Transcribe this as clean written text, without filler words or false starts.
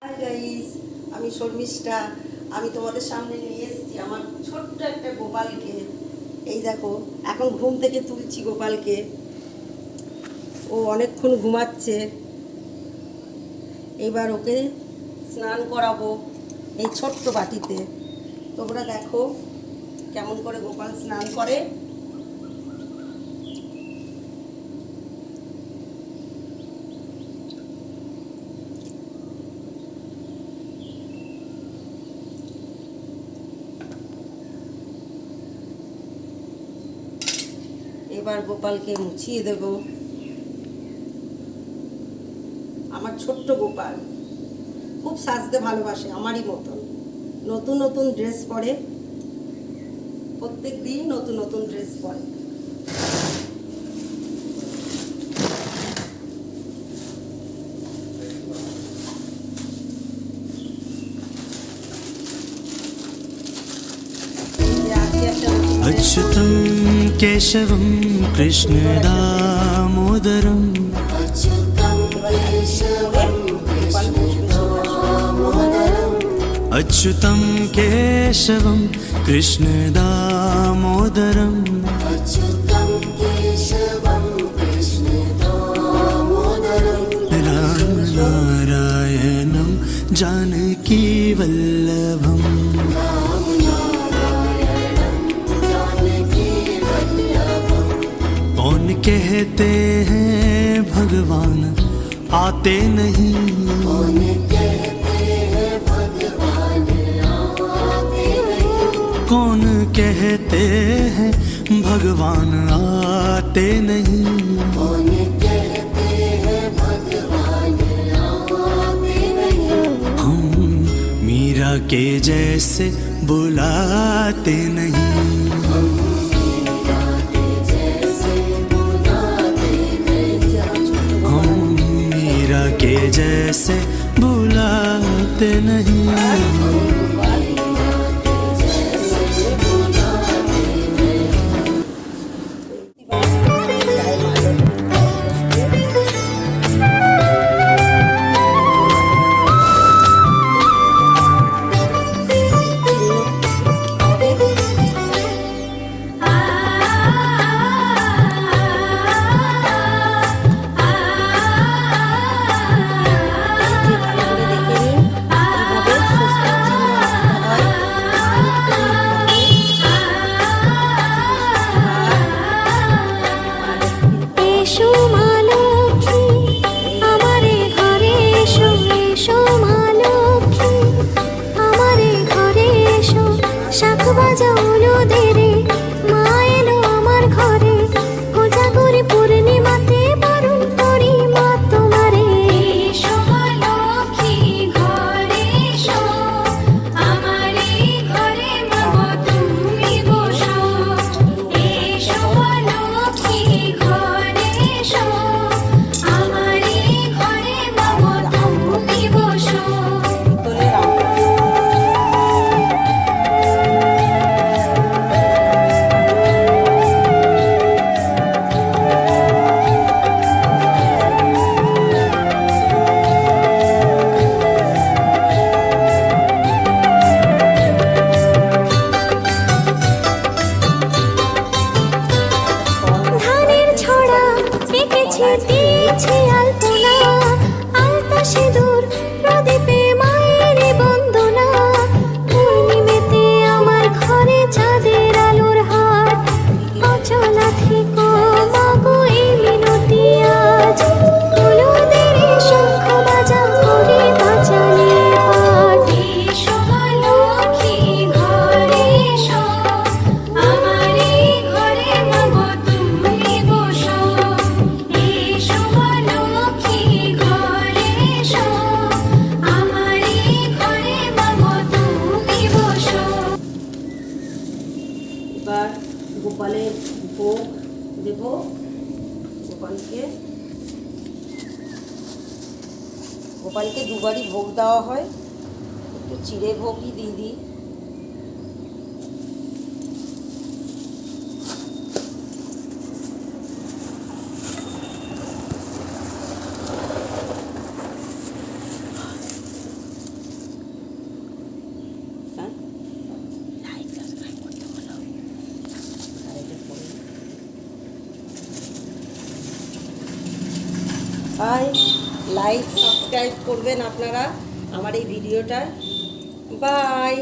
Hi guys, আমি শর্মিষ্ঠা। আমি তোমাদের সামনে নিয়ে এসেছি আমার ছোট্ট একটা গোপালকে। এই দেখো, এখন ঘুম থেকে তুলছি গোপালকে। ও অনেকক্ষণ ঘুমাচ্ছে। এবার ওকে স্নান করাবো এই ছোট্ট বাটিতে। তোমরা দেখো কেমন করে গোপাল স্নান করে। এবার গোপালকে মুছিয়ে দেব। আমার ছোট্ট গোপাল খুব সাজতে ভালোবাসে, আমারই মতন। নতুন নতুন ড্রেস পরে, প্রত্যেক দিন নতুন নতুন ড্রেস পরে। अच्युतं केशवं कृष्णदामोदरम् अच्युतं केशवं कृष्णदामोदरम् रामनारायणं जानकीवल्लभम् कौन कहते हैं भगवान आते नहीं, कौन कहते हैं भगवान आते नहीं, हम मीरा के जैसे बुलाते नहीं, के जैसे बुलाते नहीं। এবার গোপালের ভোগ দেব। গোপালকে দুবারই ভোগ দেওয়া হয়, একটু চিড়ে ভোগই দিয়ে দিই। বাই। লাইক সাবস্ক্রাইব করবেন আপনারা আমার এই ভিডিওটা। বাই।